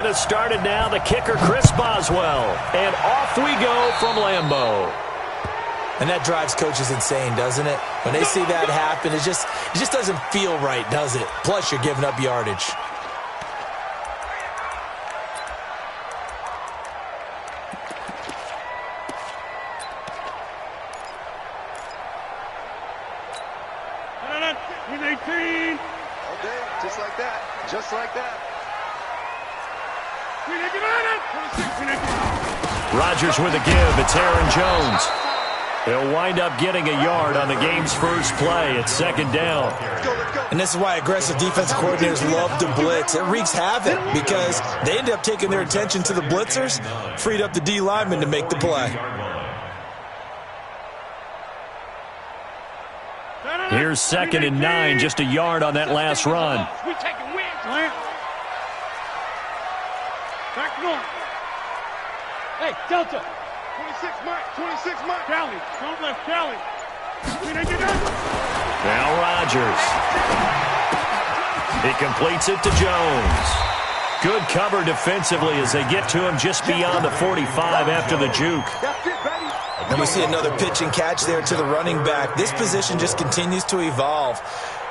get us started now. The kicker, Chris Boswell. And off we go from Lambeau. And that drives coaches insane, doesn't it? When they see that happen, it just doesn't feel right, does it? Plus, you're giving up yardage. Just like that. Just like that. Rodgers with a give. It's Aaron Jones. He'll wind up getting a yard on the game's first play at second down. And this is why aggressive defensive coordinators love to blitz. It wreaks havoc because they end up taking their attention to the blitzers, freed up the D lineman to make the play. Here's 2nd and 9, just a yard on that last run. We taking wins, man. Back north. Hey, Delta. 26 Mike, 26 Mike. Cali, don't left Cali. Now Rodgers. He completes it to Jones. Good cover defensively as they get to him just beyond the 45 after the juke. And we see another pitch and catch there to the running back. This position just continues to evolve.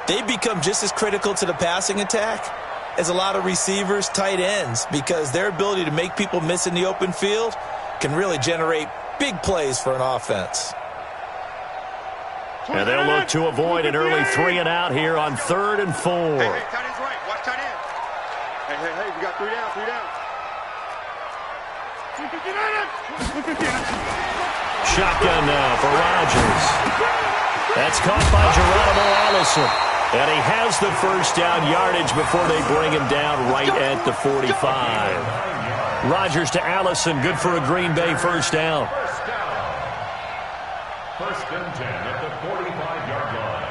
They become just as critical to the passing attack as a lot of receivers, tight ends, because their ability to make people miss in the open field can really generate big plays for an offense. And they'll look to avoid an early 3 and out here on 3rd and 4. Hey, tight end's right. Watch tight end. Hey, we got 3 down, 3 down. Shotgun now for Rodgers. That's caught by Geronimo Allison. And he has the first down yardage before they bring him down right at the 45. Rodgers to Allison, good for a Green Bay first down. First and 10 at the 45-yard line.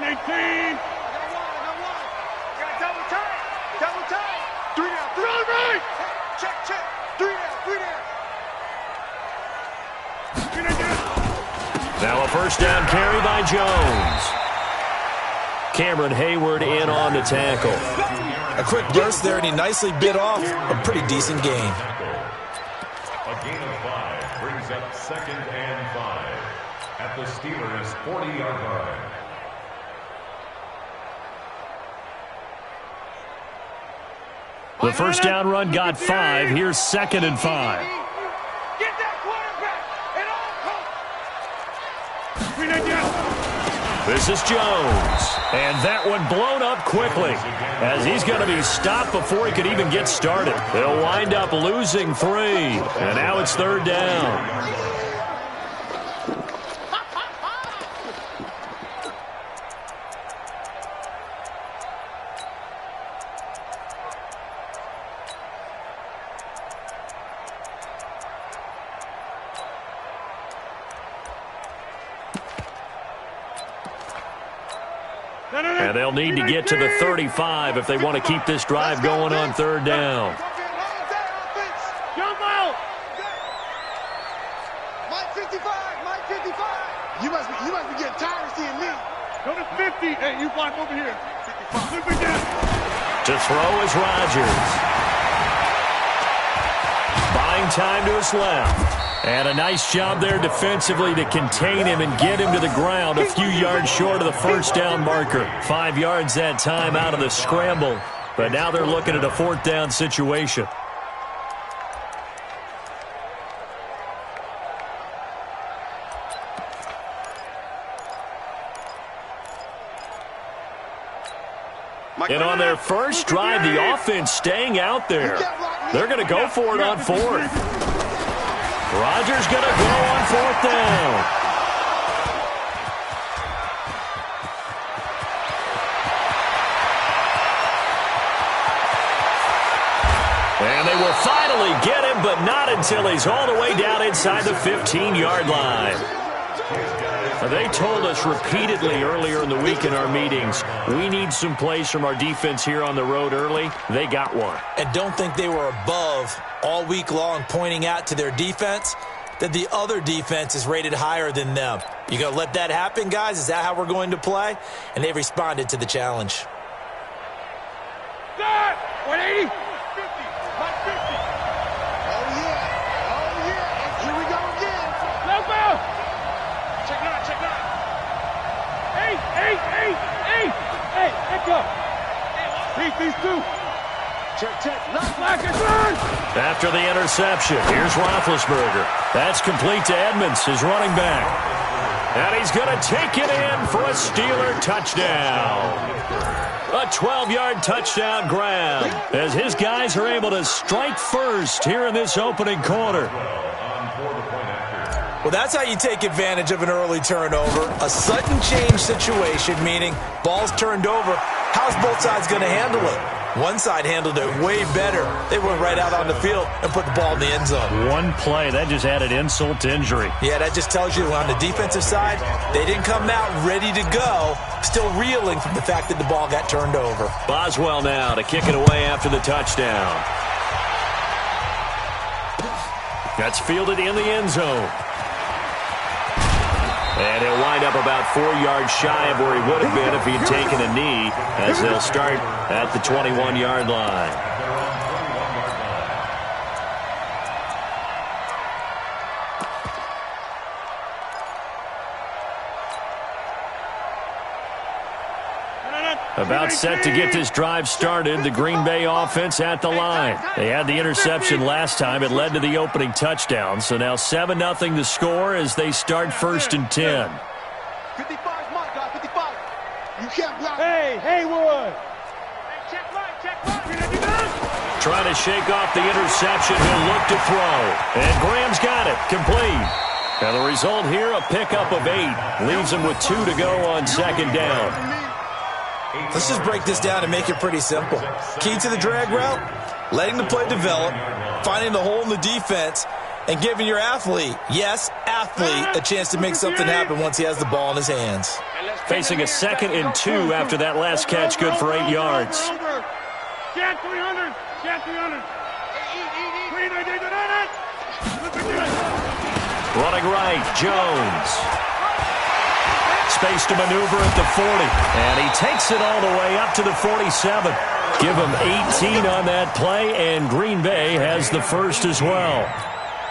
18. Double tight. 3 down, 3 down. Check. 3 down. Now a first down carry by Jones. Cameron Hayward in on the tackle. A quick burst there, and he nicely bit off a pretty decent gain. A gain of 5 brings up 2nd and 5 at the Steelers' 40-yard line. The first down run got 5. Here's 2nd and 5. Get that quarterback at all costs. This is Jones. And that one blown up quickly as he's going to be stopped before he could even get started. They'll wind up losing 3. And now it's 3rd down. And they'll need to get to the 35 if they want to keep this drive going on 3rd down. Jump out. Mike 55. You must be getting tired of seeing me. Go to 50. Hey, you block over here. 55. To throw is Rodgers. Buying time to his left. And a nice job there defensively to contain him and get him to the ground a few yards short of the first down marker. 5 yards that time out of the scramble. But now they're looking at a 4th down situation. And on their first drive, the offense staying out there. They're going to go for it on 4th. Rodgers going to go on 4th down. And they will finally get him, but not until he's all the way down inside the 15-yard line. They told us repeatedly earlier in the week in our meetings, we need some plays from our defense here on the road early. They got one. And don't think they were above all week long pointing out to their defense that the other defense is rated higher than them. You going to let that happen, guys? Is that how we're going to play? And they responded to the challenge. 180. 50. Like 50. Oh, yeah. Oh, yeah. And here we go again. No foul. Check 9, check 9. Hey, back up. Beat these two. Check. Black is on. After the interception, here's Roethlisberger. That's complete to Edmonds, his running back. And he's going to take it in for a Steeler touchdown. A 12-yard touchdown grab as his guys are able to strike first here in this opening quarter. Well, that's how you take advantage of an early turnover. A sudden change situation, meaning ball's turned over. How's both sides going to handle it? One side handled it way better. They went right out on the field and put the ball in the end zone. One play, that just added insult to injury. Yeah, that just tells you on the defensive side, they didn't come out ready to go, still reeling from the fact that the ball got turned over. Boswell now to kick it away after the touchdown. That's fielded in the end zone. And he'll wind up about 4 yards shy of where he would have been if he had taken a knee, as they'll start at the 21-yard line. About set to get this drive started, the Green Bay offense at the line. They had the interception last time. It led to the opening touchdown. So now 7-0 to score as they start 1st and 10. 55's my guy, 55. You can't block. Hey, Haywood. Check right. Trying to shake off the interception. He'll look to throw. And Graham's got it. Complete. And the result here, a pickup of 8. Leaves him with 2 to go on 2nd down. Let's just break this down and make it pretty simple. Key to the drag route, letting the play develop, finding the hole in the defense, and giving your athlete, yes, athlete, a chance to make something happen once he has the ball in his hands. Facing a 2nd and 2 after that last catch, good for 8 yards. Cat 300. Running right, Jones. Space to maneuver at the 40. And he takes it all the way up to the 47. Give him 18 on that play, and Green Bay has the first as well.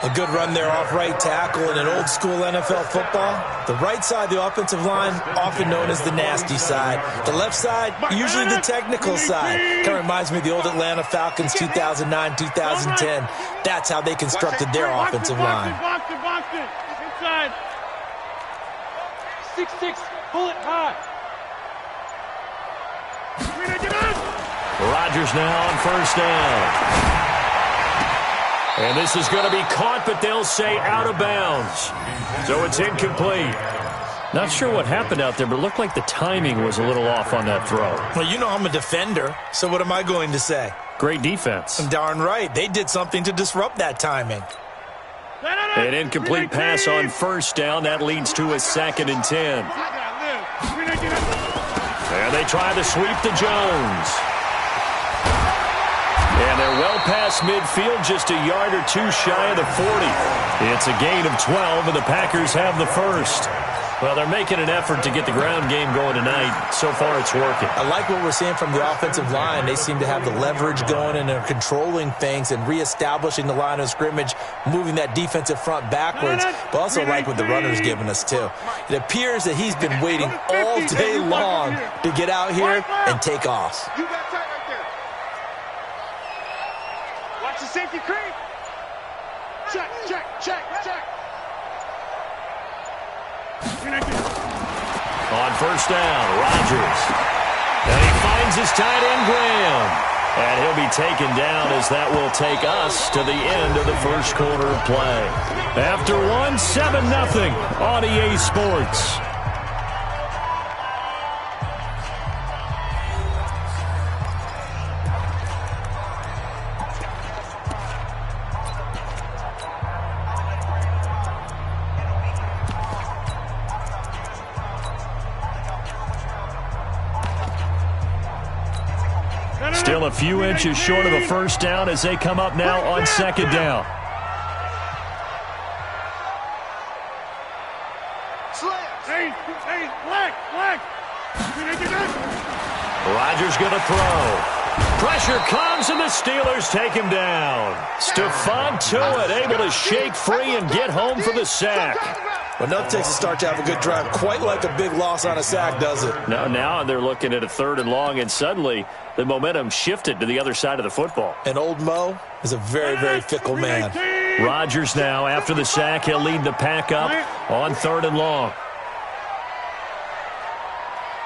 A good run there off right tackle in an old-school NFL football. The right side, the offensive line, often known as the nasty side. The left side, usually the technical side. Kind of reminds me of the old Atlanta Falcons 2009, 2010. That's how they constructed their offensive line. Box it. Inside. 6-6. Pull it high. Rodgers now on 1st down. And this is going to be caught, but they'll say out of bounds. So it's incomplete. Not sure what happened out there, but it looked like the timing was a little off on that throw. Well, you know I'm a defender, so what am I going to say? Great defense. Darn right. They did something to disrupt that timing. An incomplete pass on 1st down. That leads to a 2nd and 10. And they try to sweep to Jones. And they're well past midfield, just a yard or 2 shy of the 40. It's a gain of 12, and the Packers have the first. Well, they're making an effort to get the ground game going tonight. So far, it's working. I like what we're seeing from the offensive line. They seem to have the leverage going, and they're controlling things and reestablishing the line of scrimmage, moving that defensive front backwards, but also like what the runner's giving us, too. It appears that he's been waiting all day long to get out here and take off. You got tight right there. Watch the safety creep. Check. On 1st down, Rodgers. And he finds his tight end, Graham. And he'll be taken down as that will take us to the end of the first quarter of play. After 7-0 on EA Sports. Still a few inches short of a 1st down as they come up now on 2nd down. Black. Rodgers going to throw. Pressure comes, and the Steelers take him down. Stephon Tuitt able to shake free and get home for the sack. Well, nothing takes a start to have a good drive. Quite like a big loss on a sack, does it? Now they're looking at a 3rd and long, and suddenly the momentum shifted to the other side of the football. And old Mo is a very, very fickle man. Rodgers now, after the sack, he'll lead the pack up on 3rd and long.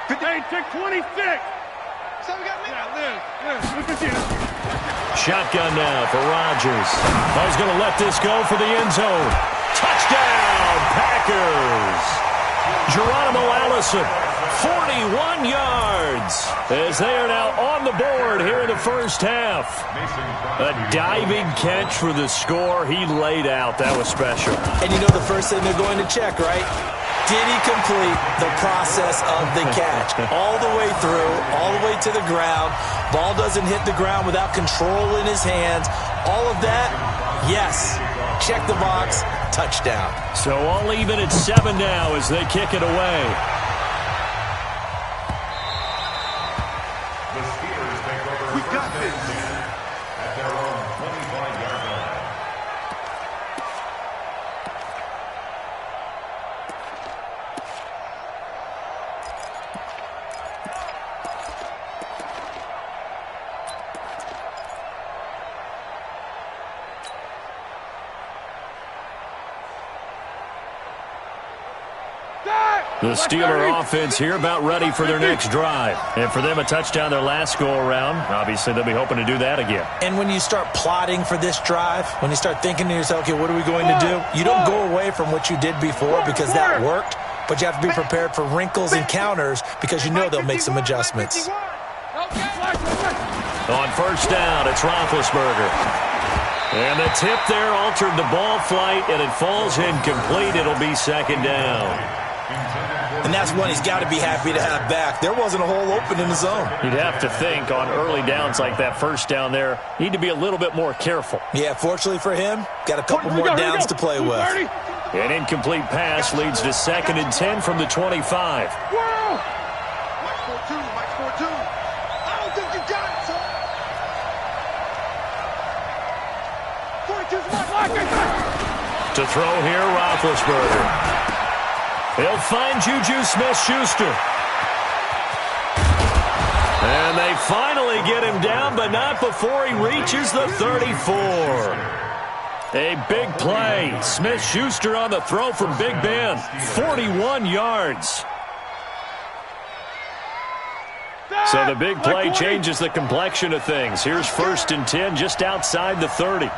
Hey, take 26. So we got me. Look at you. Shotgun now for Rodgers. He's going to let this go for the end zone. Touchdown, Packers! Geronimo Allison, 41 yards, as they are now on the board here in the first half. A diving catch for the score. He laid out. That was special. And you know the first thing they're going to check, right? Did he complete the process of the catch? All the way through, all the way to the ground. Ball doesn't hit the ground without control in his hands. All of that, yes. Check the box. Touchdown. So all even at 7 now as they kick it away. The Steelers take over. We got this. At their own 25-yard line. The Steeler offense here about ready for their next drive. And for them, a touchdown their last go-around. Obviously, they'll be hoping to do that again. And when you start plotting for this drive, when you start thinking to yourself, okay, what are we going to do? You don't go away from what you did before because that worked, but you have to be prepared for wrinkles and counters because you know they'll make some adjustments. On first down, it's Roethlisberger. And the tip there altered the ball flight, and it falls incomplete. It'll be 2nd down. And that's one he's got to be happy to have back. There wasn't a hole open in the zone. You'd have to think on early downs like that first down there, need to be a little bit more careful. Yeah, fortunately for him, got a couple more downs to play with. An incomplete pass leads to 2nd and 10 from the 25. Mike 4-2, Mike 4-2. I don't think you got it, son. 42's Mike. To throw here, Roethlisberger. They'll find Juju Smith-Schuster. And they finally get him down, but not before he reaches the 34. A big play. Smith-Schuster on the throw from Big Ben. 41 yards. So the big play changes the complexion of things. Here's 1st and 10 just outside the 30.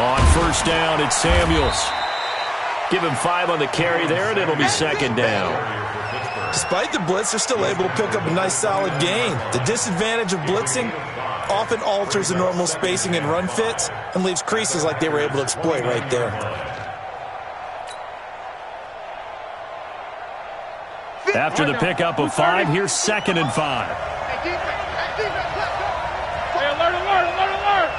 On first down, it's Samuels. Give him 5 on the carry there, and it'll be 2nd down. Despite the blitz, they're still able to pick up a nice, solid gain. The disadvantage of blitzing often alters the normal spacing and run fits and leaves creases like they were able to exploit right there. After the pickup of 5, here's 2nd and 5. Hey, alert, alert, alert, alert.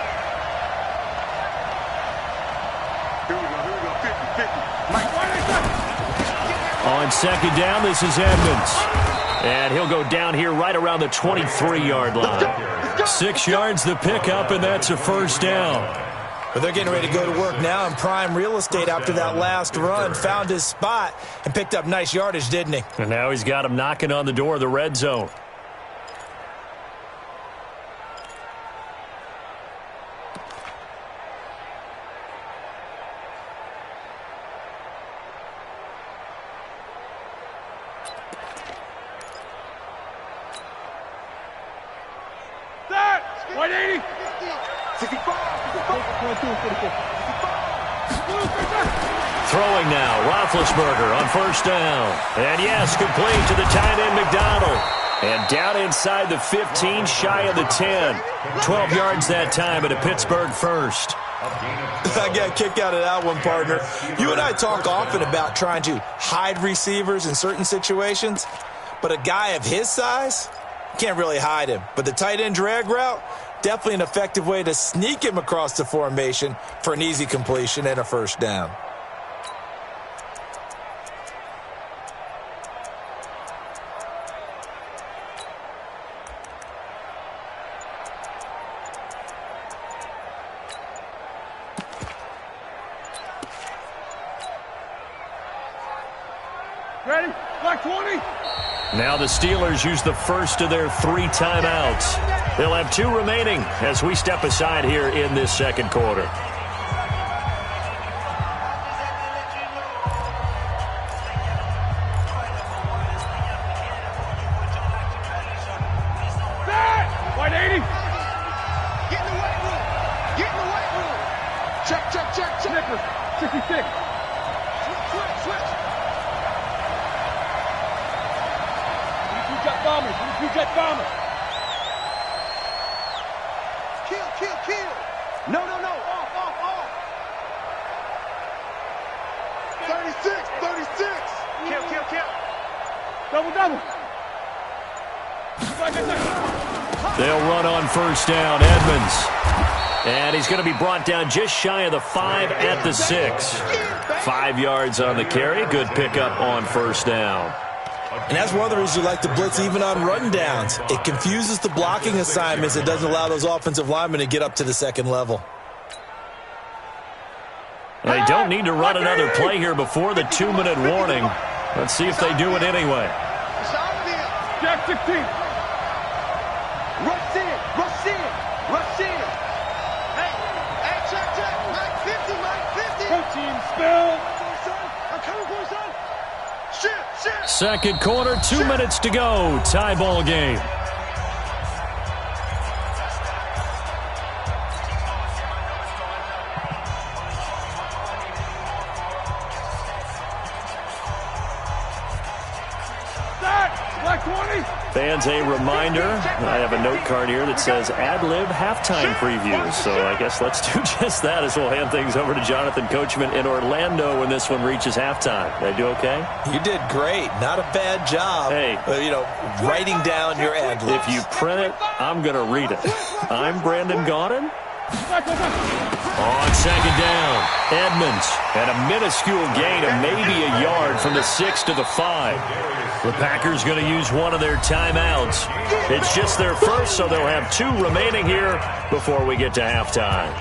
Here we go, 50-50. Mike, On 2nd down, this is Edmonds. And he'll go down here right around the 23-yard line. 6 yards the pickup, and that's a 1st down. But they're getting ready to go to work now in prime real estate after that last run. Found his spot and picked up nice yardage, didn't he? And now he's got him knocking on the door of the red zone. Start. 180. 65. Throwing now, Roethlisberger on first down. And yes, complete to the tight end, McDonald. And down inside the 15, shy of the 10. 12 yards that time at a Pittsburgh first. I got a kick out of that one, partner. You and I talk often about trying to hide receivers in certain situations, but a guy of his size can't really hide him. But the tight end drag route, definitely an effective way to sneak him across the formation for an easy completion and a first down. Now the Steelers use the first of their 3 timeouts. They'll have 2 remaining as we step aside here in this second quarter. White 80. Get in the weight room. Get in the weight room. Check, check, check, check. Nicholas, 66. Switch. Jet bombers. Jet bombers. Kill. No. Off. 36. Kill. Double. They'll run on first down. Edmonds. And he's going to be brought down just shy of the 5 at the 6. 5 yards on the carry. Good pickup on first down. And that's one of the reasons you like to blitz even on run downs. It confuses the blocking assignments. It doesn't allow those offensive linemen to get up to the second level. They don't need to run another play here before the 2-minute warning. Let's see if they do it anyway. Jack 16. Rush in. Hey, check. Mike 50. Protein spill. I'm coming for you, son. Shit. Second quarter, 2 minutes to go. Tie ball game. Black 20. Fans, a reminder, I have a note card here that says ad-lib halftime previews. So I guess let's do just that as we'll hand things over to Jonathan Coachman in Orlando when this one reaches halftime. Did I do okay? You did great. Not a bad job. Hey. Writing down your ad-libs. If you print it, I'm going to read it. I'm Brandon Gaudin. On second down, Edmonds at a minuscule gain of maybe a yard from the 6 to the 5. The Packers going to use one of their timeouts. It's just their first, so they'll have 2 remaining here before we get to halftime.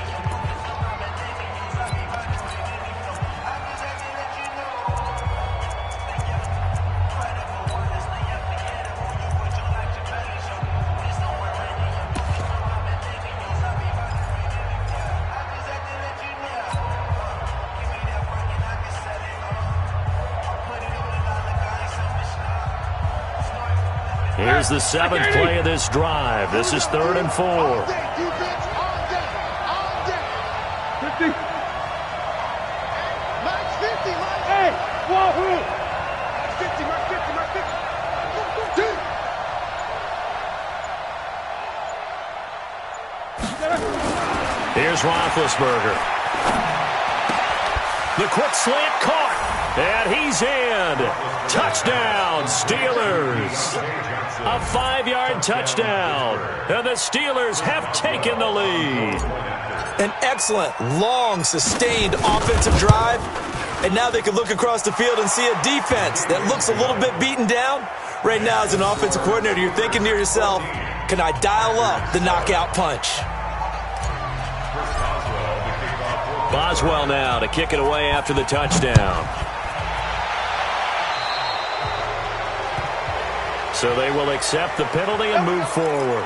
Here's the 7th play of this drive. This is 3rd and 4. All day. 50. Mike's 50. Hey, wahoo. Mike's 50. Dude. Here's Roethlisberger. The quick slant caught. And he's in. Touchdown, Steelers. A 5-yard touchdown. And the Steelers have taken the lead. An excellent, long, sustained offensive drive. And now they can look across the field and see a defense that looks a little bit beaten down. Right now, as an offensive coordinator, you're thinking to yourself, can I dial up the knockout punch? Boswell now to kick it away after the touchdown. So they will accept the penalty and move forward.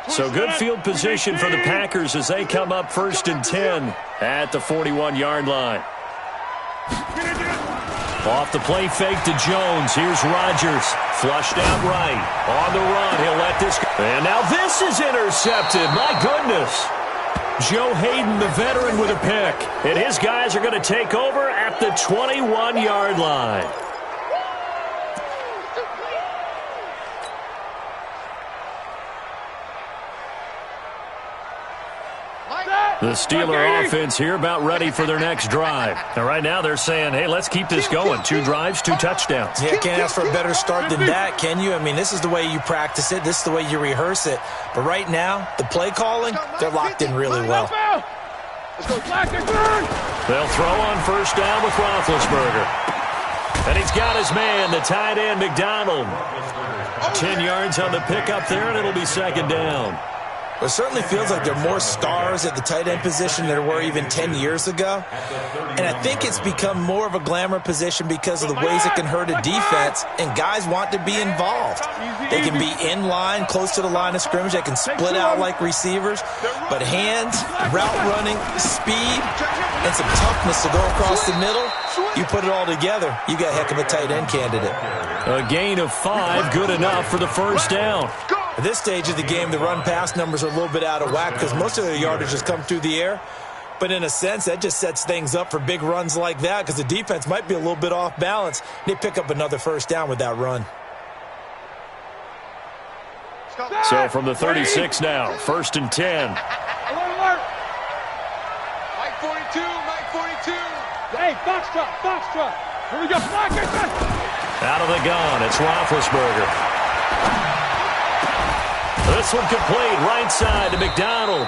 So good field position for the Packers as they come up 1st and 10 at the 41-yard line. Off the play fake to Jones. Here's Rodgers. Flushed out right. On the run. He'll let this go. And now this is intercepted. My goodness. Joe Hayden, the veteran, with a pick. And his guys are going to take over at the 21-yard line. The Steeler offense here about ready for their next drive. And right now they're saying, hey, let's keep this going. 2 drives, 2 touchdowns. Yeah, can't ask for a better start than that, can you? I mean, this is the way you practice it. This is the way you rehearse it. But right now, the play calling, they're locked in really well. Let's go. Black and burn. They'll throw on first down with Roethlisberger. And he's got his man, the tight end, McDonald. 10 yards on the pickup there, and it'll be second down. It certainly feels like there are more stars at the tight end position than there were even 10 years ago. And I think it's become more of a glamour position because of the ways it can hurt a defense, and guys want to be involved. They can be in line, close to the line of scrimmage. They can split out like receivers. But hands, route running, speed, and some toughness to go across the middle, you put it all together, you got a heck of a tight end candidate. A gain of 5, good enough for the first down. At this stage of the game, the run-pass numbers are a little bit out of whack because most of their yardage has come through the air. But in a sense, that just sets things up for big runs like that because the defense might be a little bit off balance. They pick up another first down with that run. So from the 36 now, 1st and 10. Alert, alert. Mike 42, Mike 42. Hey, Foxtrot. Here we go. Out of the gun, it's Roethlisberger. This one complete, right side to McDonald.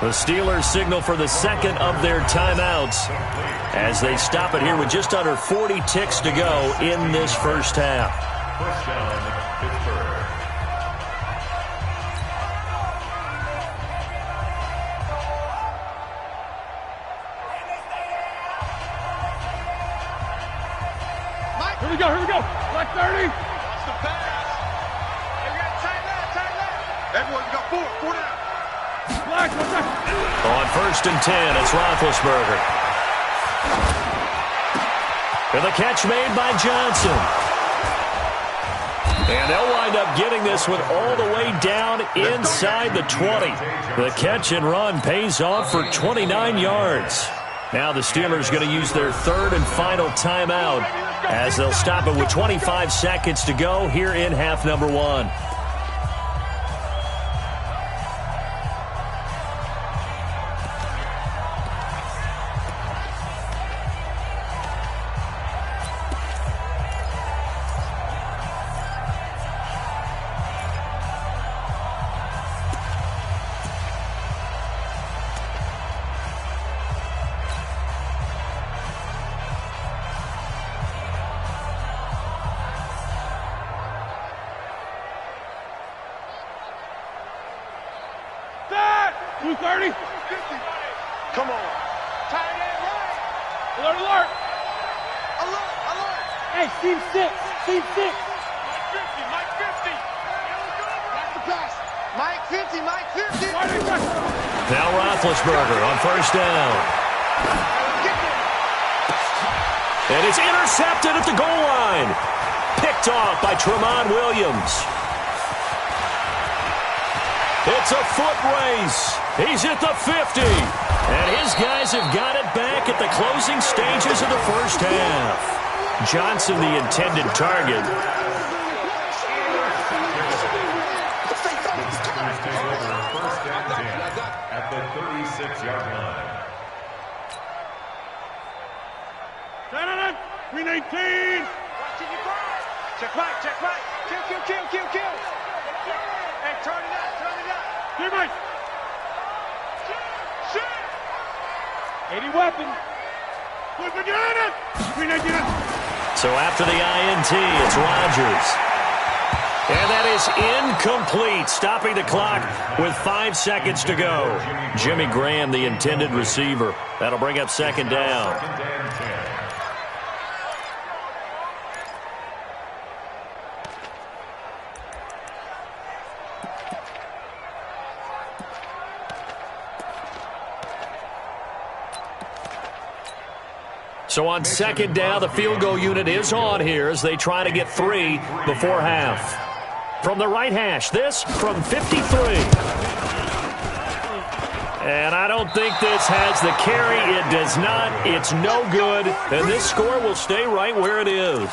The Steelers signal for the second of their timeouts as they stop it here with just under 40 ticks to go in this first half. First down, Pittsburgh. Here we go. Black 30. Watch the pass. Hey, we got tight left. Everyone, you got four down. Black. On 1st and 10, it's Roethlisberger. And the catch made by Johnson. And they'll wind up getting this one all the way down inside the 20. The catch and run pays off for 29 yards. Now the Steelers going to use their third and final timeout as they'll stop it with 25 seconds to go here in half number 1. Come on. Tight end right. Alert. Alert. Hey, team 6. Mike 50. Back the pass. Mike 50. Now Roethlisberger on first down. And it's intercepted at the goal line. Picked off by Tramon Williams. It's a foot race. He's at the 50. And his guys have got it back at the closing stages of the first half. Johnson, the intended target. At the 36-yard line. 319. Check right. Kill. Hey, turn it out. Here, Mike. 80 weapon. So after the INT, it's Rodgers. And that is incomplete, stopping the clock with 5 seconds to go. Jimmy Graham, the intended receiver. That'll bring up second down. So on second down, the field goal unit is on here as they try to get 3 before half. From the right hash, this from 53. And I don't think this has the carry. It does not. It's no good. And this score will stay right where it is.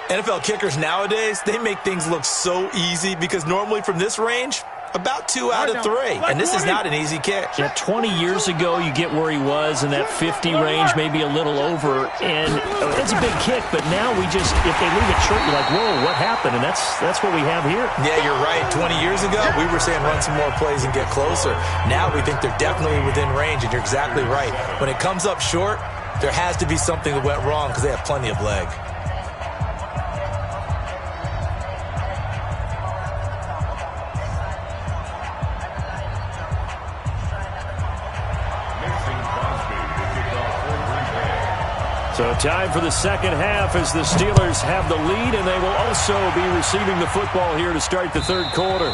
NFL kickers nowadays, they make things look so easy because normally from this range, About 2 out of 3, and this is not an easy catch. Yeah, 20 years ago, you get where he was in that 50 range, maybe a little over, and it's a big kick, but now if they leave it short, you're like, whoa, what happened? And that's what we have here. Yeah, you're right. 20 years ago, we were saying run some more plays and get closer. Now we think they're definitely within range, and you're exactly right. When it comes up short, there has to be something that went wrong because they have plenty of leg. So time for the second half as the Steelers have the lead, and they will also be receiving the football here to start the third quarter.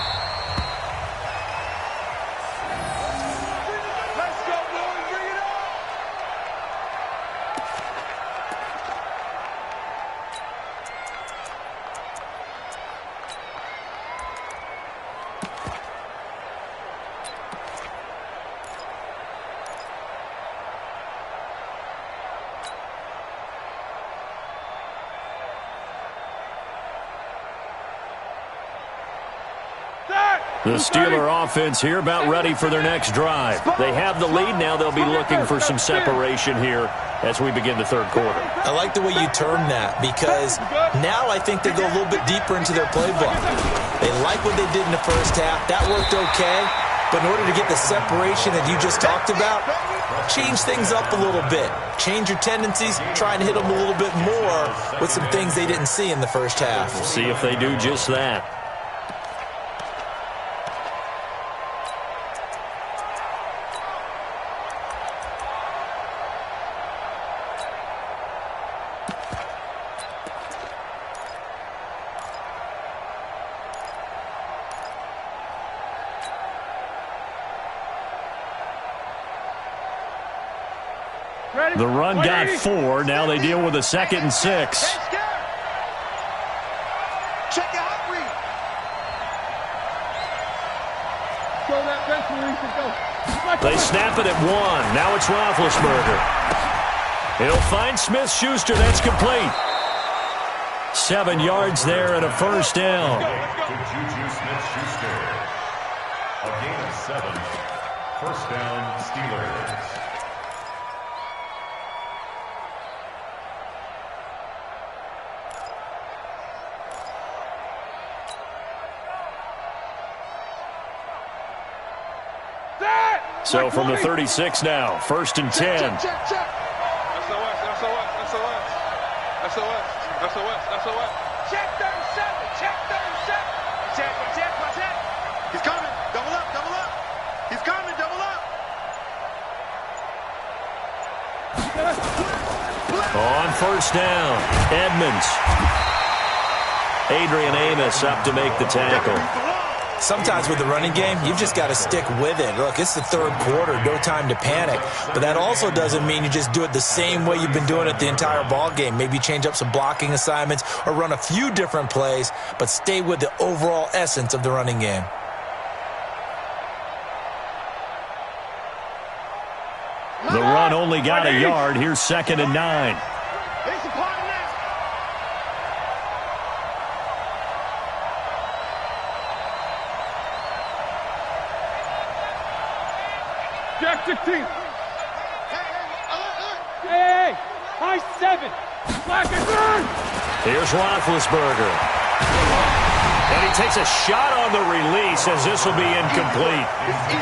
Let's go, boys. Bring it on. The Steeler offense here about ready for their next drive. They have the lead. Now they'll be looking for some separation here as we begin the third quarter. I like the way you term that because now I think they go a little bit deeper into their playbook. They like what they did in the first half. That worked okay. But in order to get the separation that you just talked about, change things up a little bit. Change your tendencies, try and hit them a little bit more with some things they didn't see in the first half. We'll see if they do just that. The run got 4. Now they deal with a 2nd and 6. Check your hot read. Throw that bench release and go. They snap it at 1. Now it's Roethlisberger. He'll find Smith-Schuster. That's complete. 7 yards there and a first down. To Juju Smith-Schuster. A gain of 7. First down, Steelers. So from the 36 now, 1st and 10. Check. SOS. Check 37. Check. He's coming. Double up. He's coming. Double up. On 1st down, Edmonds. Adrian Amos up to make the tackle. Sometimes with the running game, you've just got to stick with it. Look, it's the third quarter, no time to panic. But that also doesn't mean you just do it the same way you've been doing it the entire ball game. Maybe change up some blocking assignments or run a few different plays, but stay with the overall essence of the running game. The run only got a yard. Here's 2nd and 9. He's a part of that. Jack 16. Hey, high 7. Black and burn. Here's Roethlisberger. And he takes a shot on the release as this will be incomplete.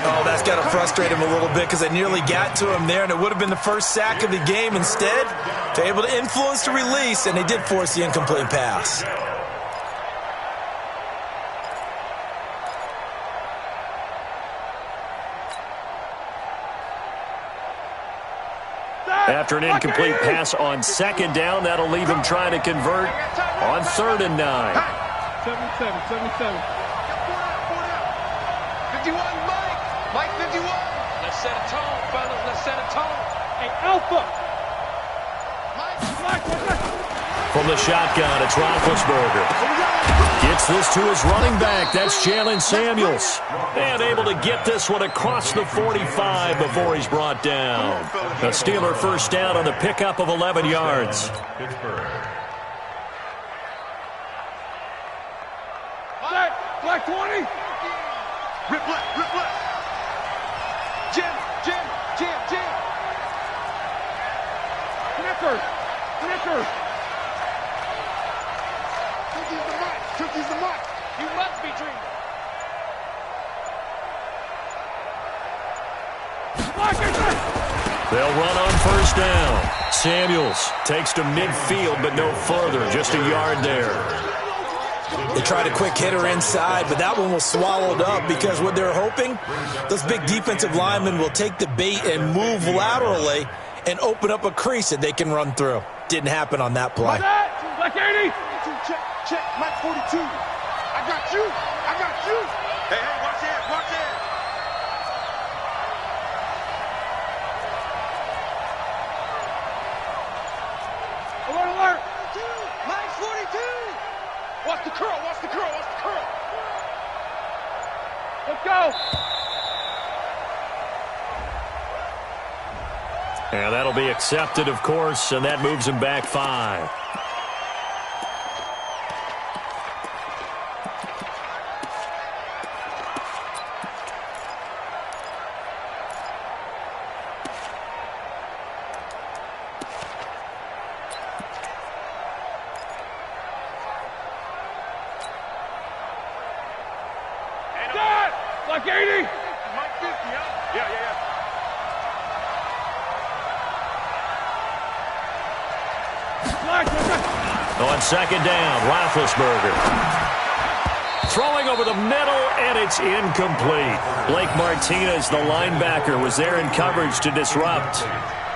Oh, that's got to frustrate him a little bit because they nearly got to him there, and it would have been the first sack of the game. Instead, they're able to influence the release, and they did force the incomplete pass. After an incomplete pass on 2nd down, that'll leave him trying to convert on 3rd and 9. 77. 51, Mike 51. Let's set a tone, fellas. Let's set a tone. Hey, Alpha. From the shotgun, it's Roethlisberger. Gets this to his running back. That's Jalen Samuels. And able to get this one across the 45 before he's brought down. A Steeler first down on the pickup of 11 yards. Pittsburgh. Black 20. Rip left, rip left. Jam, jam, jam, jam. Connector. Connector. Cookie's the mic, Cookie's the mic. You must be dreaming. They'll run on first down. Samuels takes to midfield, but no further. Just a yard there. They tried a quick hitter inside, but that one was swallowed up because what they're hoping, those big defensive linemen will take the bait and move laterally and open up a crease that they can run through. Didn't happen on that play. Black 80. Check, check, Mike 42. I got you, I got you. Hey, hey, watch your head, watch your head. Alert, alert. Mike 42. Watch the curl, watch the curl, watch the curl. Let's go. And that'll be accepted, of course, and that moves him back 5. Black 80. Mike 50, huh? Yeah, yeah, yeah. On second down, Roethlisberger. Throwing over the middle, and it's incomplete. Blake Martinez, the linebacker, was there in coverage to disrupt.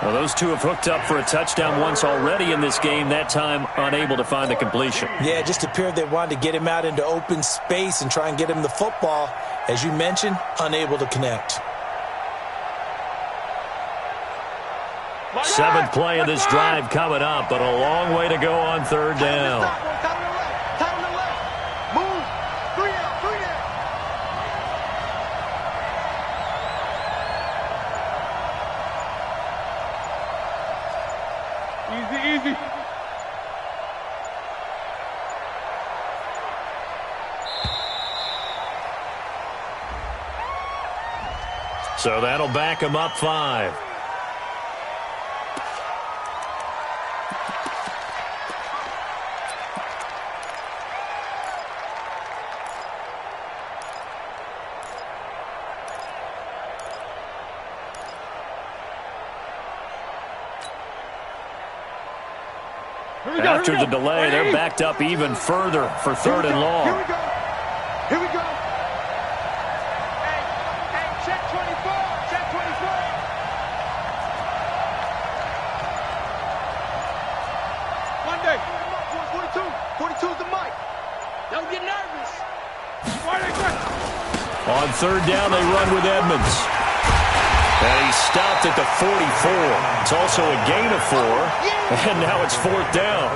Well, those two have hooked up for a touchdown once already in this game, that time unable to find the completion. Yeah, it just appeared they wanted to get him out into open space and try and get him the football. As you mentioned, unable to connect. 7th play of this drive coming up, but a long way to go on third down. Time to left. Move. 3 out, 3 out. Easy, easy. So that'll back him up 5. After the delay, they're backed up even further for third and long. Here we go. Here we go. Hey, hey, check 24. Check 24. Monday. 42. 42 is the mic. Don't get nervous. On third down, they run with Edmonds. And he's stopped at the 44. It's also a gain of 4. And now it's 4th down.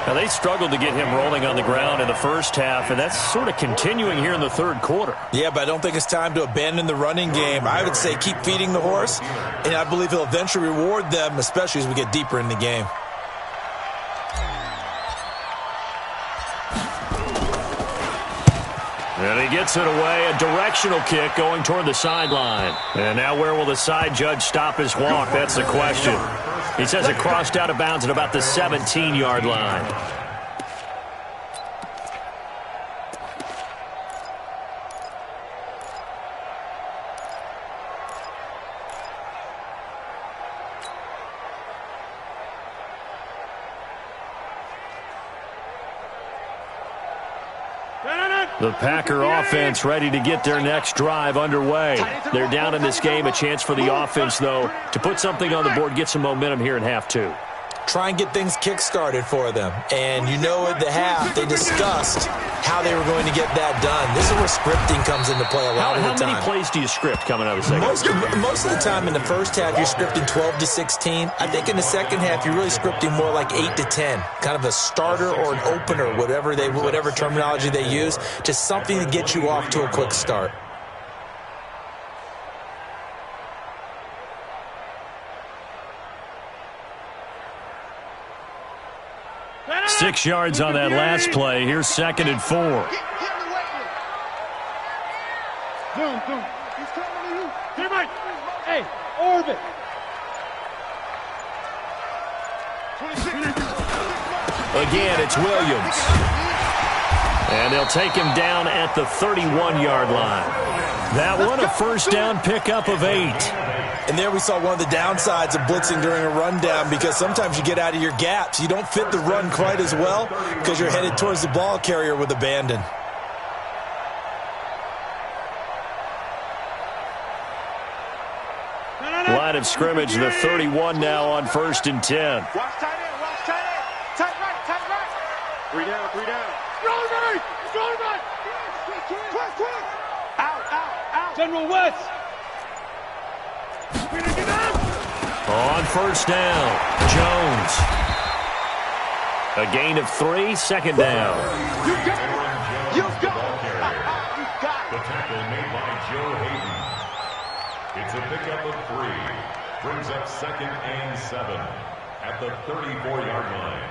Now, they struggled to get him rolling on the ground in the first half, and that's sort of continuing here in the third quarter. Yeah, but I don't think it's time to abandon the running game. I would say keep feeding the horse, and I believe he'll eventually reward them, especially as we get deeper in the game. And he gets it away, a directional kick going toward the sideline. And now where will the side judge stop his walk? That's the question. He says it crossed out of bounds at about the 17-yard line. The Packer offense ready to get their next drive underway. They're down in this game. A chance for the offense, though, to put something on the board, get some momentum here in half 2. Try and get things kick-started for them. And you know at the half, they discussed how they were going to get that done. This is where scripting comes into play a lot of the time. How many plays do you script coming out of the second? Most of the time in the first half, you're scripting 12 to 16. I think in the second half, you're really scripting more like 8 to 10. Kind of a starter or an opener, whatever terminology they use. Just something to get you off to a quick start. Six yards on that last play. Here's 2nd and 4. Zoom. He's coming to you. Here, Mike. Hey, orbit. 26. Again, it's Williams. And they'll take him down at the 31-yard line. That one, a first down pickup of 8. And there we saw one of the downsides of blitzing during a rundown, because sometimes you get out of your gaps. You don't fit the run quite as well because you're headed towards the ball carrier with abandon. Line of scrimmage, the 31 now on 1st and 10. Watch tight end. Tight right. 3 down. Strong right. Quick. Out. General West. On 1st down, Jones. A gain of 3, 2nd down. You got it. The tackle made by Joe Hayden. It's a pickup of 3. Brings up 2nd and 7 at the 34-yard line.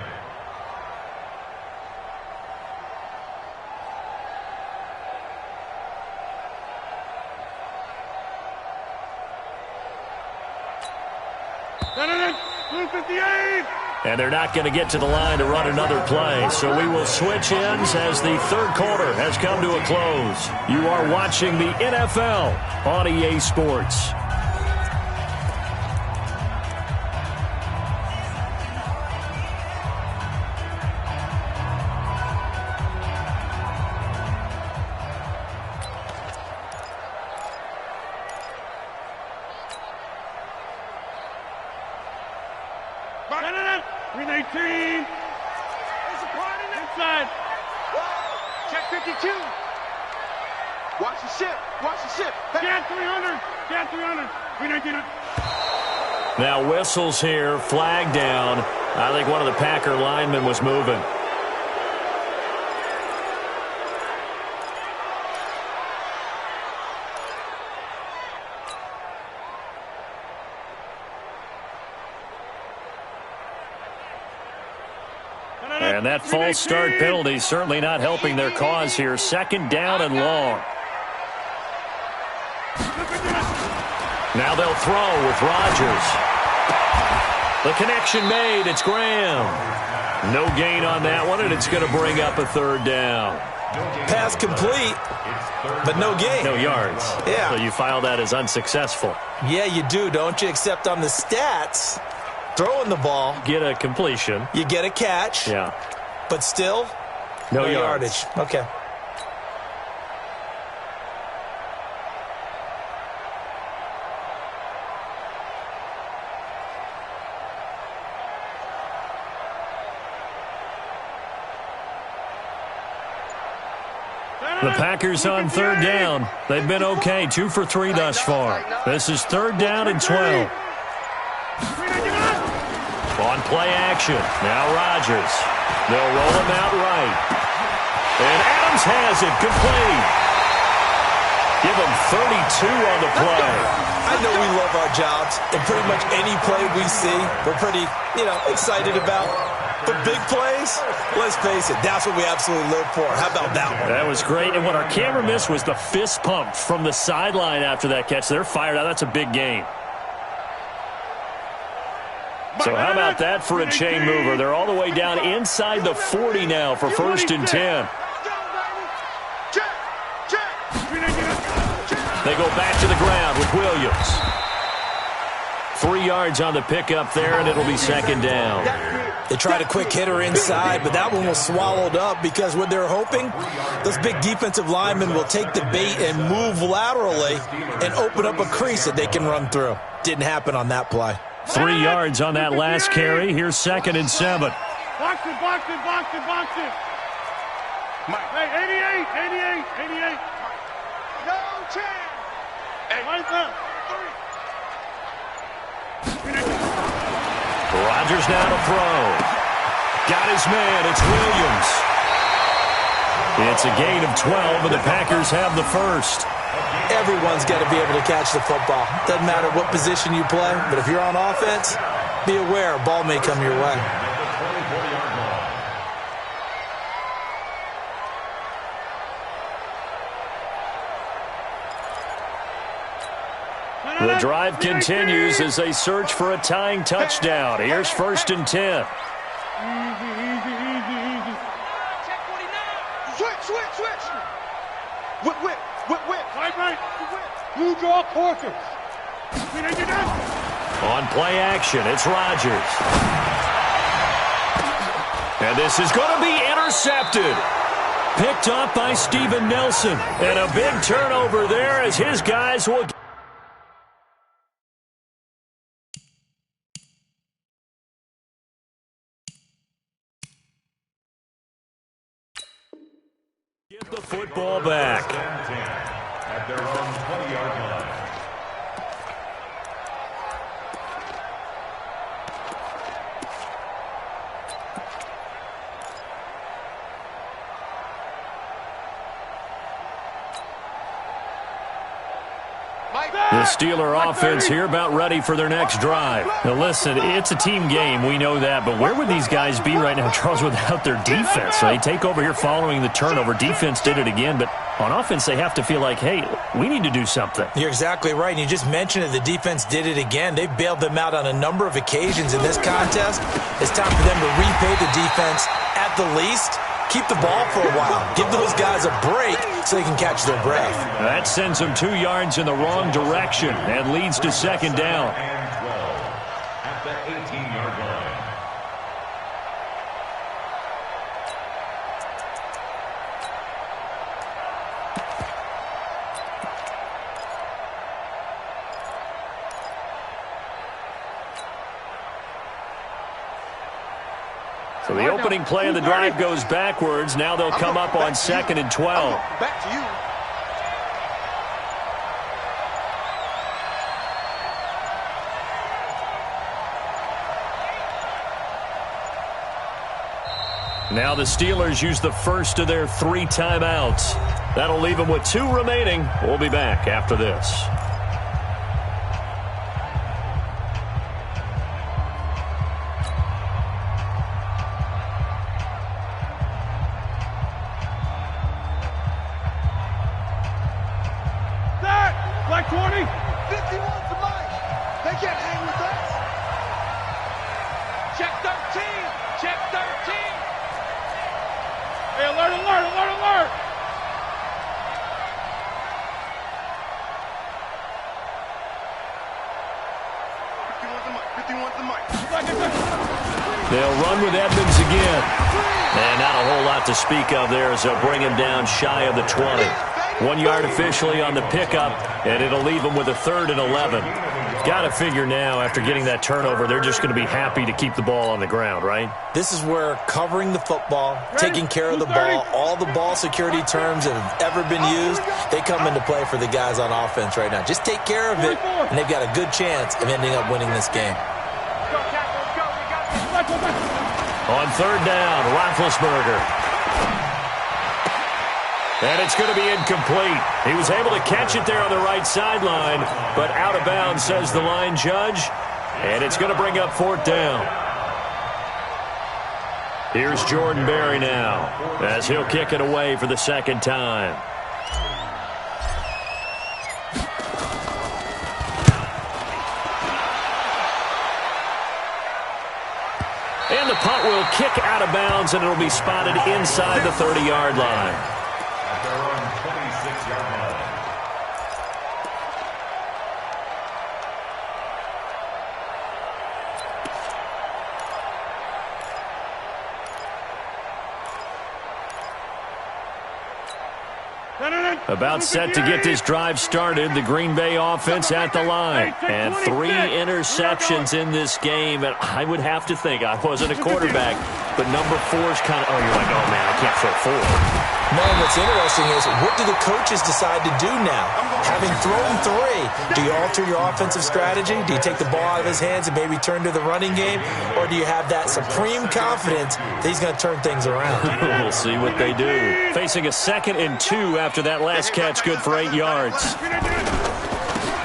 And they're not going to get to the line to run another play. So we will switch ends as the 3rd quarter has come to a close. You are watching the NFL on EA Sports. Check 52. Watch the ship. Get 300. We don't get it. Now whistles here, flag down. I think one of the Packer linemen was moving. And that false start penalty certainly not helping their cause here. 2nd down and long. Now they'll throw with Rodgers. The connection made. It's Graham. No gain on that one, and it's going to bring up a 3rd down. Pass complete, but no gain. No yards. Yeah. So you file that as unsuccessful. Yeah, you do, don't you? Except on the stats, throwing the ball, Get a completion. you get a catch. Yeah. But still, No yardage. Okay. The Packers on 3rd down. They've been okay, 2 for 3 thus far. This is 3rd down and 12. On play action. Now Rodgers. They'll roll him out right. And Adams has it complete. Give him 32 on the play. I know we love our jobs, and pretty much any play we see, we're pretty, excited about. But big plays, let's face it, that's what we absolutely live for. How about that one? That was great. And what our camera missed was the fist pump from the sideline after that catch. They're fired out. That's a big game. So how about that for a chain mover? They're all the way down inside the 40 now for 1st and 10. They go back to the ground with Williams. 3 yards on the pickup there, and it'll be 2nd down. They tried a quick hitter inside, but that one was swallowed up because what they're hoping, those big defensive linemen will take the bait and move laterally and open up a crease that they can run through. Didn't happen on that play. 3 yards on that last carry. Here's 2nd and 7. Box it. Hey, 88. No chance. Right there. Rodgers now to throw. Got his man. It's Williams. It's a gain of 12, and the Packers have the first. Everyone's got to be able to catch the football. Doesn't matter what position you play, but if you're on offense, be aware a ball may come your way. The drive continues as they search for a tying touchdown. Here's 1st and 10. Easy. Check 49. Switch. Whip. Right. You draw quarters. On play action, it's Rodgers. And this is going to be intercepted. Picked up by Steven Nelson. And a big turnover there as his guys will get the football back. At their own 20-yard line. The Steeler offense here about ready for their next drive. Now listen, it's a team game, we know that, but where would these guys be right now, Charles, without their defense? So they take over here following the turnover. Defense did it again, but on offense they have to feel like, hey, we need to do something. You're exactly right. And you just mentioned it. The defense did it again. They bailed them out on a number of occasions in this contest. It's time for them to repay the defense at the least. Keep the ball for a while. Give those guys a break so they can catch their breath. That sends them 2 yards in the wrong direction and leads to 2nd down. And 12 at the 18-yard line. So the opening play of the drive goes backwards. Now they'll come up on 2nd and 12. Back to you. Now the Steelers use the first of their 3 timeouts. That'll leave them with 2 remaining. We'll be back after this. Black 20. 51 to Mike. They can't hang with us. Check 13. Check 13. Hey, alert. 51 to Mike. They'll run with Edmonds again. And not a whole lot to speak of there as they'll bring him down shy of the 20. 1 yard officially on the pickup, and it'll leave them with a 3rd and 11. Got to figure now, after getting that turnover, they're just going to be happy to keep the ball on the ground, right? This is where covering the football, taking care of the ball, all the ball security terms that have ever been used, they come into play for the guys on offense right now. Just take care of it, and they've got a good chance of ending up winning this game. On 3rd down, Roethlisberger. And it's going to be incomplete. He was able to catch it there on the right sideline, but out of bounds, says the line judge. And it's going to bring up 4th down. Here's Jordan Berry now, as he'll kick it away for the 2nd time. And the punt will kick out of bounds, and it'll be spotted inside the 30-yard line. At their own 26-yard line. About set to get this drive started. The Green Bay offense at the line. And 3 interceptions in this game. And I would have to think, I wasn't a quarterback, but number 4's kind of, oh, you're like, oh, man, I can't throw 4. No, what's interesting is, what do the coaches decide to do now? Having thrown 3, do you alter your offensive strategy? Do you take the ball out of his hands and maybe turn to the running game? Or do you have that supreme confidence that he's going to turn things around? We'll see what they do. Facing a 2nd and 2 after that last catch, good for 8 yards.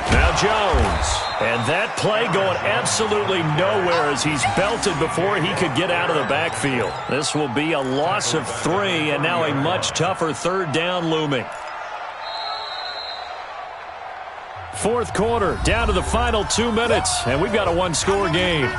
Now Jones. And that play going absolutely nowhere as he's belted before he could get out of the backfield. This will be a loss of 3, and now a much tougher 3rd down looming. Fourth quarter, down to the final 2 minutes, and we've got a one-score game.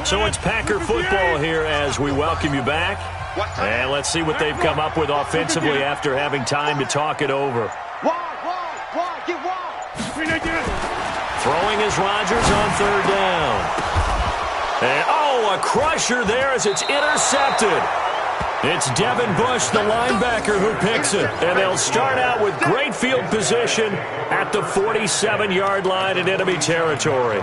So it's Packer football here as we welcome you back. And let's see what they've come up with offensively after having time to talk it over. Throwing is Rodgers on third down. And, a crusher there as it's intercepted. It's Devin Bush, the linebacker, who picks it. And they'll start out with great field position at the 47-yard line in enemy territory.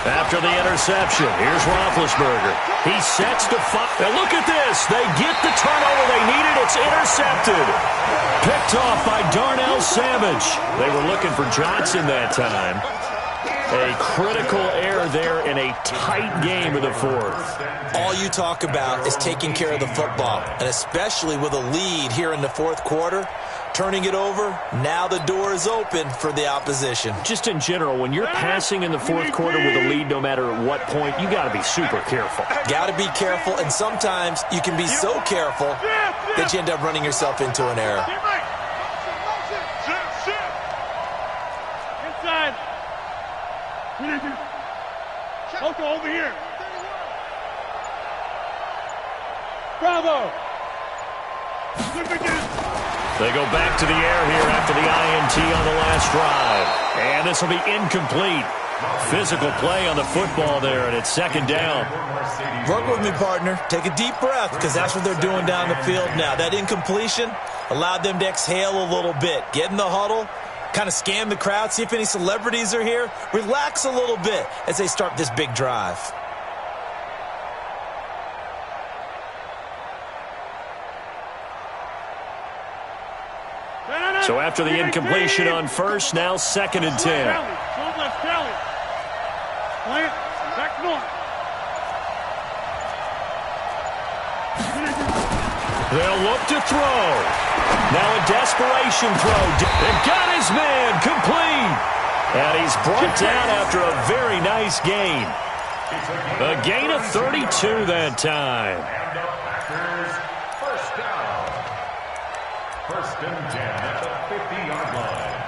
After the interception, here's Roethlisberger. He sets to fire. Now look at this. They get the turnover they needed. It's intercepted. Picked off by Darnell Savage. They were looking for Johnson that time. A critical error there in a tight game of the fourth. All you talk about is taking care of the football, and especially with a lead here in the fourth quarter. Turning it over, now the door is open for the opposition. Just in general, when you're passing in the fourth quarter with a lead, no matter at what point, you got to be super careful. Got to be careful, and sometimes you can be so careful that you end up running yourself into an error. Inside. Coco, over here. Bravo. They go back to the air here after the INT on the last drive. And this will be incomplete. Physical play on the football there, and it's second down. Work with me, partner. Take a deep breath, because that's what they're doing down the field now. That incompletion allowed them to exhale a little bit. Get in the huddle, kind of scan the crowd, see if any celebrities are here. Relax a little bit as they start this big drive. So after the incompletion on first, now second and 10. They'll look to throw. Now a desperation throw. They've got his man complete. And he's brought down after a very nice gain. A gain of 32 that time. And the Packers first down. First and 10 at the 50-yard line.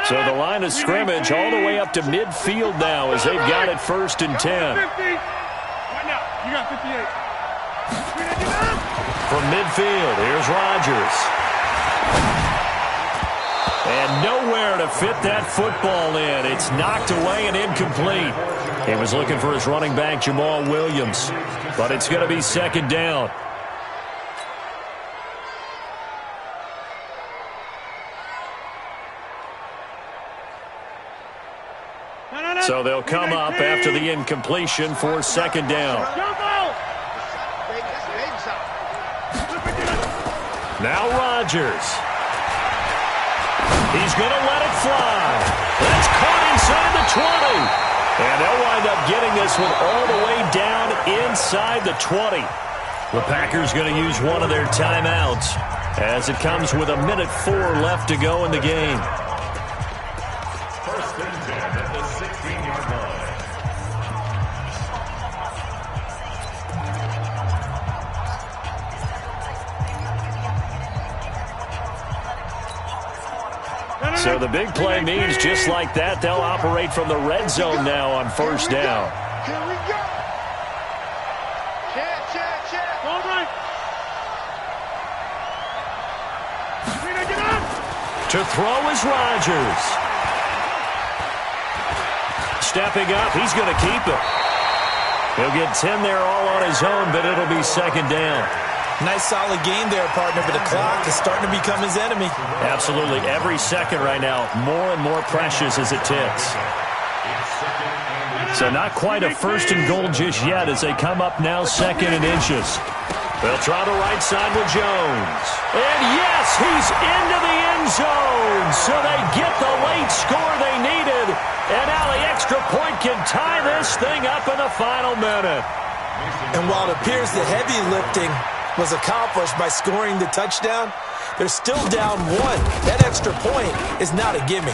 So the line of scrimmage all the way up to midfield now as they've got it first and 10. You got 58. From midfield, here's Rodgers. And nowhere to fit that football in. It's knocked away and incomplete. He was looking for his running back, Jamal Williams. But it's going to be second down. So they'll come up after the incompletion for second down. Now Rodgers. He's going to let it fly. That's caught inside the 20. And they'll wind up getting this one all the way down inside the 20. The Packers going to use one of their timeouts as it comes with 1:04 left to go in the game. First and 10 at the 16-yard line. So the big play means just like that, they'll operate from the red zone now on first down. Here we go. Check. All right. To throw is Rodgers. stepping up. He's going to keep it. He'll get 10 there all on his own, but it'll be second down. Nice solid game there, partner, but the clock is starting to become his enemy. Absolutely. Every second right now, more and more precious as it ticks. So not quite a first and goal just yet as they come up now second and inches. They'll try the right side with Jones. And yes, he's into the end zone. So they get the late score they needed. And now the extra point can tie this thing up in the final minute. And while it appears the heavy lifting was accomplished by scoring the touchdown, they're still down one. That extra point is not a gimme.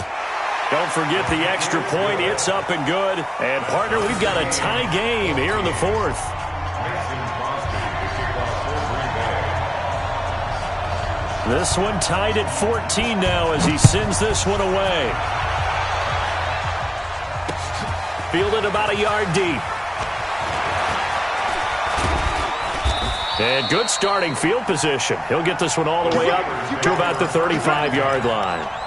Don't forget the extra point. It's up and good. And, partner, we've got a tie game here in the fourth. This one tied at 14 now as he sends this one away. Fielded about a yard deep. And good starting field position. He'll get this one all the way up to about the 35-yard line.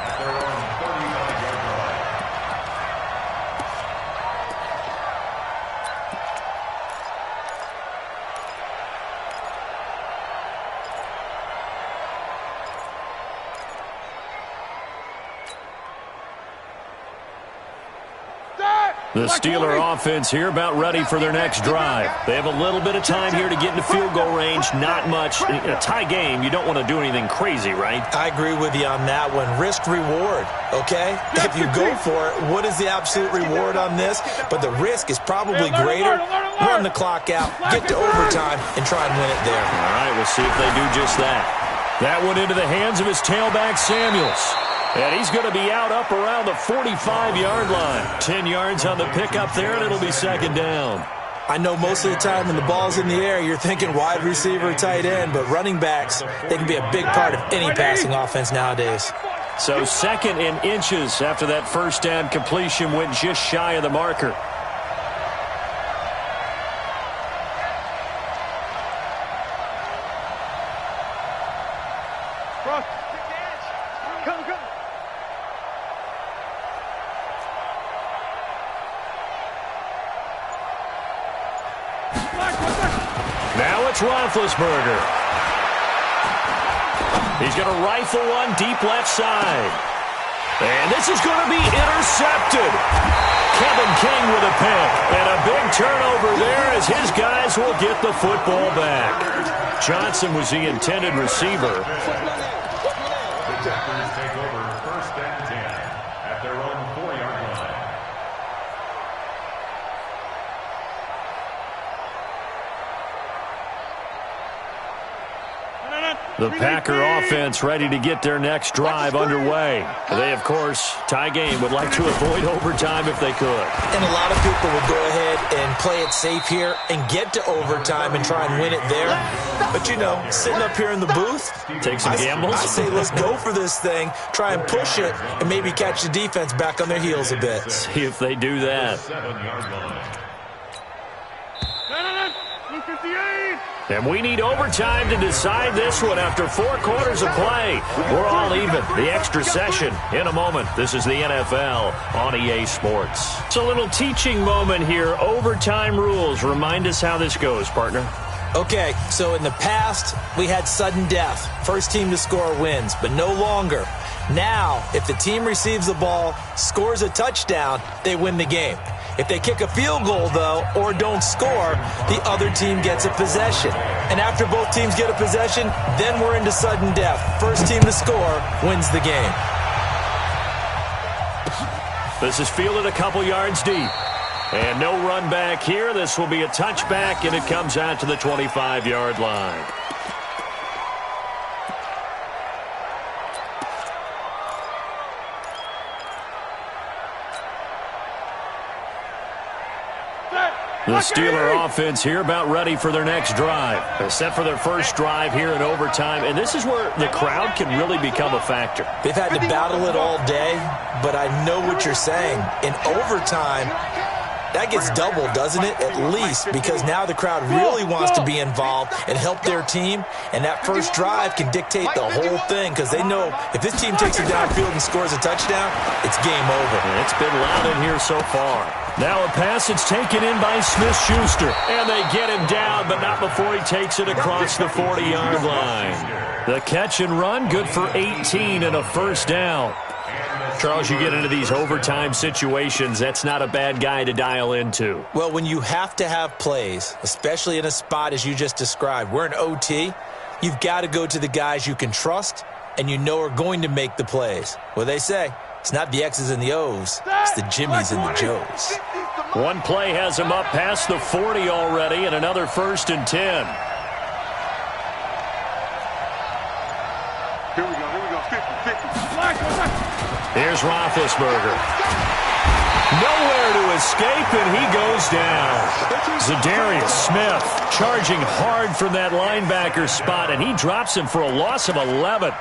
The Steeler offense here about ready for their next drive. They have a little bit of time here to get into field goal range. Not much. In a tie game, you don't want to do anything crazy, right? I agree with you on that one. Risk-reward, okay? If you go for it, what is the absolute reward on this? But the risk is probably greater. Run the clock out, get to overtime, and try and win it there. All right, we'll see if they do just that. That one into the hands of his tailback, Samuels. And he's going to be out up around the 45-yard line. 10 yards on the pickup there, and it'll be second down. I know most of the time when the ball's in the air, you're thinking wide receiver, tight end, but running backs, they can be a big part of any passing offense nowadays. So second and inches after that first down completion went just shy of the marker. Roethlisberger. He's going to rifle one deep left side. And this is going to be intercepted. Kevin King with a pick. And a big turnover there as his guys will get the football back. Johnson was the intended receiver. The Jackers take over first and 10 at their own 4-yard line. The Packer offense ready to get their next drive underway. They, of course, tie game, would like to avoid overtime if they could. And a lot of people would go ahead and play it safe here and get to overtime and try and win it there. But, you know, sitting up here in the booth, take some gambles. I say let's go for this thing, try and push it, and maybe catch the defense back on their heels a bit. See if they do that. 7-yard line. And we need overtime to decide this one after 4 quarters of play. We're all even. The extra session in a moment. This is the NFL on EA Sports. It's a little teaching moment here. Overtime rules. Remind us how this goes, partner. Okay, so in the past, we had sudden death. First team to score wins, but no longer. Now, if the team receives the ball, scores a touchdown, they win the game. If they kick a field goal, though, or don't score, the other team gets a possession. And after both teams get a possession, then we're into sudden death. First team to score wins the game. This is fielded a couple yards deep. And no run back here. This will be a touchback, and it comes out to the 25-yard line. The Steeler offense here about ready for their next drive. They're set for their first drive here in overtime, and this is where the crowd can really become a factor. They've had to battle it all day, but I know what you're saying. In overtime, That gets doubled, doesn't it? At least, because now the crowd really wants to be involved and help their team, and that first drive can dictate the whole thing because they know if this team takes it downfield and scores a touchdown, it's game over. It's been loud in here so far. Now a pass that's taken in by Smith-Schuster, and they get him down, but not before he takes it across the 40-yard line. The catch and run, good for 18 and a first down. Charles, you get into these overtime situations, that's not a bad guy to dial into. Well, when you have to have plays, especially in a spot as you just described, we're in OT, you've got to go to the guys you can trust and you know are going to make the plays. What they say, it's not the X's and the O's, it's the Jimmies and the Joes. One play has him up past the 40 already, and another 1st and 10. Here we go, 50. Here's Roethlisberger. Nowhere to escape, and he goes down. Zadarius Smith charging hard from that linebacker spot, and he drops him for a loss of 11.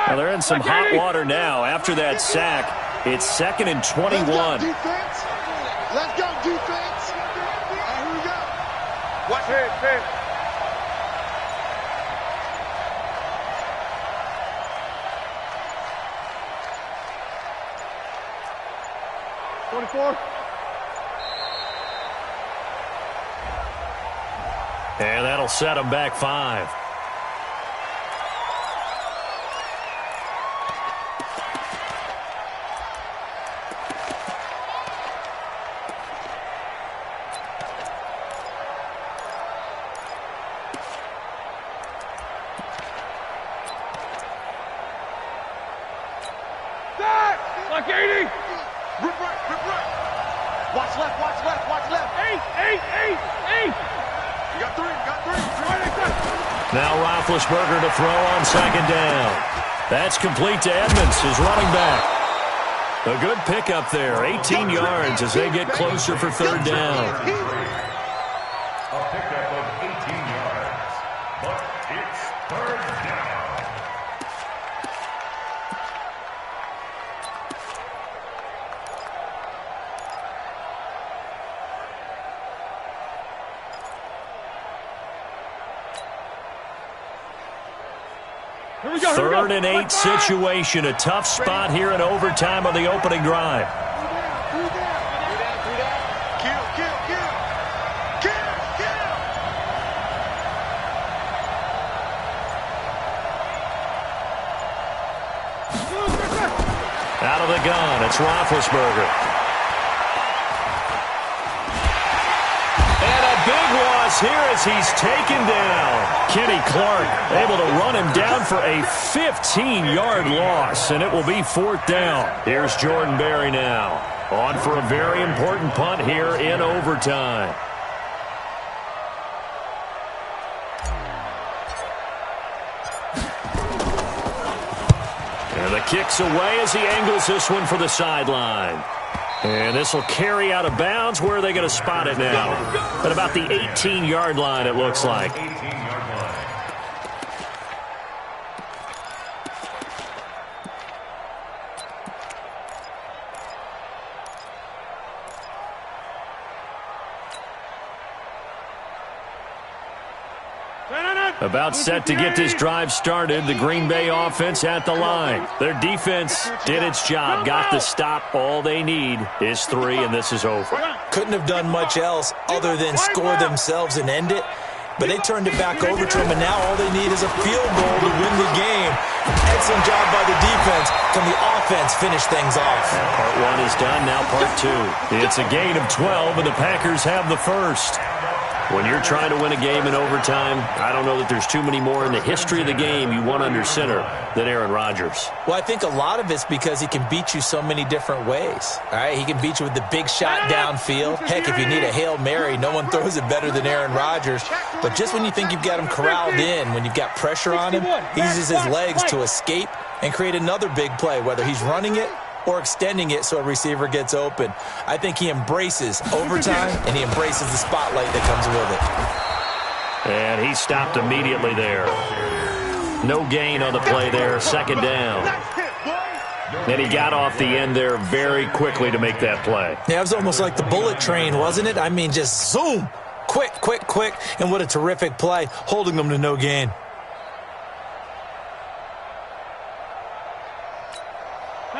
Well, they're in some hot water now. After that sack, it's 2nd and 21. Let's go, defense. Here we go. Watch it, man. And that'll set him back 5. Like 80. Rip right. Watch left. 8. You got three. Now Roethlisberger to throw on 2nd down. That's complete to Edmonds, his running back. A good pickup there, 18 yards as they get closer for 3rd down. A pickup of 18 yards, but it's 3rd down. Here we go. 3rd and 8 situation, a tough spot here in overtime on the opening drive. Kill. Out of the gun, it's Roethlisberger. And a big loss here as he's taken down. Kenny Clark able to run him down for a 15-yard loss, and it will be 4th down. Here's Jordan Berry now, on for a very important punt here in overtime. And the kick's away as he angles this one for the sideline. And this will carry out of bounds. Where are they going to spot it now? At about the 18-yard line, it looks like. 18-yard line. About set to get this drive started. The Green Bay offense at the line. Their defense did its job, got the stop. All they need is 3, and this is over. Couldn't have done much else other than score themselves and end it. But they turned it back over to him, and now all they need is a field goal to win the game. Excellent job by the defense. Can the offense finish things off? And part 1 is done, now part 2. It's a gain of 12, and the Packers have the first. When you're trying to win a game in overtime, I don't know that there's too many more in the history of the game you want under center than Aaron Rodgers. Well, I think a lot of it's because he can beat you so many different ways. All right, he can beat you with the big shot downfield. Heck, if you need a Hail Mary, no one throws it better than Aaron Rodgers. But just when you think you've got him corralled in, when you've got pressure on him, he uses his legs to escape and create another big play, whether he's running it or extending it so a receiver gets open. I think he embraces overtime, and he embraces the spotlight that comes with it. And he stopped immediately there. No gain on the play there, second down. And he got off the end there very quickly to make that play. Yeah, it was almost like the bullet train, wasn't it? I mean, just zoom. Quick, quick, quick. And what a terrific play, holding them to no gain.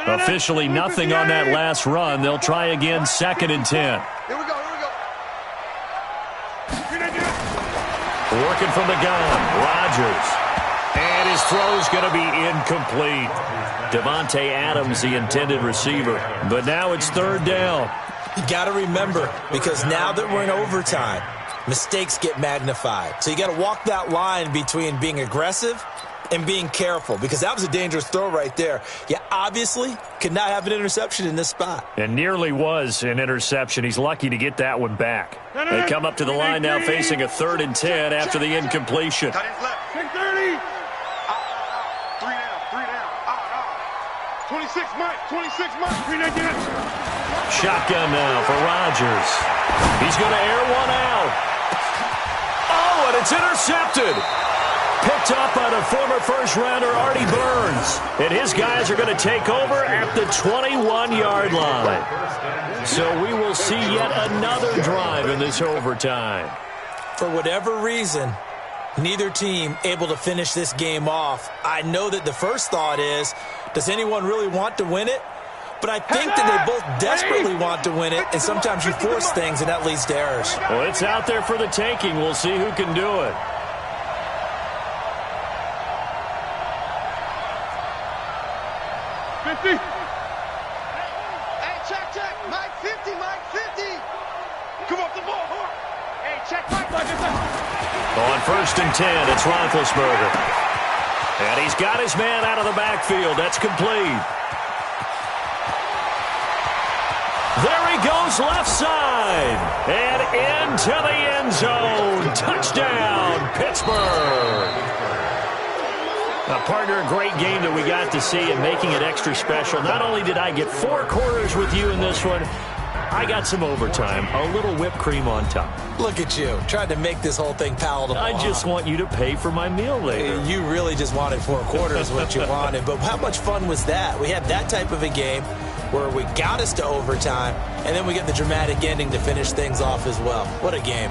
Officially nothing on that last run. They'll try again, second and 10. Here we go, here we go. Working from the gun, Rodgers. And his throw's going to be incomplete. Devontae Adams, the intended receiver. But now it's third down. You got to remember, because now that we're in overtime, mistakes get magnified. So you got to walk that line between being aggressive and being careful, because that was a dangerous throw right there. You obviously could not have an interception in this spot. And nearly was an interception. He's lucky to get that one back. They come up to the line now facing a 3rd and 10 after the incompletion. Cut his left. 30. 3 down. 26 Mike. 26 Mike. 3 down. Shotgun now for Rodgers. He's going to air one out. Oh, and it's intercepted. Picked up by the former first-rounder Artie Burns. And his guys are going to take over at the 21-yard line. So we will see yet another drive in this overtime. For whatever reason, neither team able to finish this game off. I know that the first thought is, does anyone really want to win it? But I think that they both desperately want to win it, and sometimes you force things, and that leads to errors. Well, it's out there for the taking. We'll see who can do it. 50. Hey, check. Mike 50, Mike 50. Come off the ball. Hey, check Mike. On 1st and 10, it's Roethlisberger. And he's got his man out of the backfield. That's complete. There he goes, left side. And into the end zone. Touchdown, Pittsburgh. Now, partner, a great game that we got to see and making it extra special. Not only did I get 4 quarters with you in this one, I got some overtime, a little whipped cream on top. Look at you, trying to make this whole thing palatable. I just want you to pay for my meal later. You really just wanted 4 quarters, what you wanted. But how much fun was that? We had that type of a game where we got us to overtime, and then we get the dramatic ending to finish things off as well. What a game.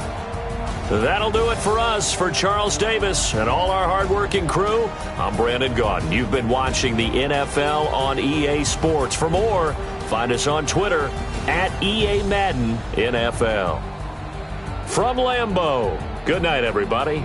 That'll do it for us. For Charles Davis and all our hardworking crew, I'm Brandon Gaudin. You've been watching the NFL on EA Sports. For more, find us on Twitter at EA Madden NFL. From Lambeau, good night, everybody.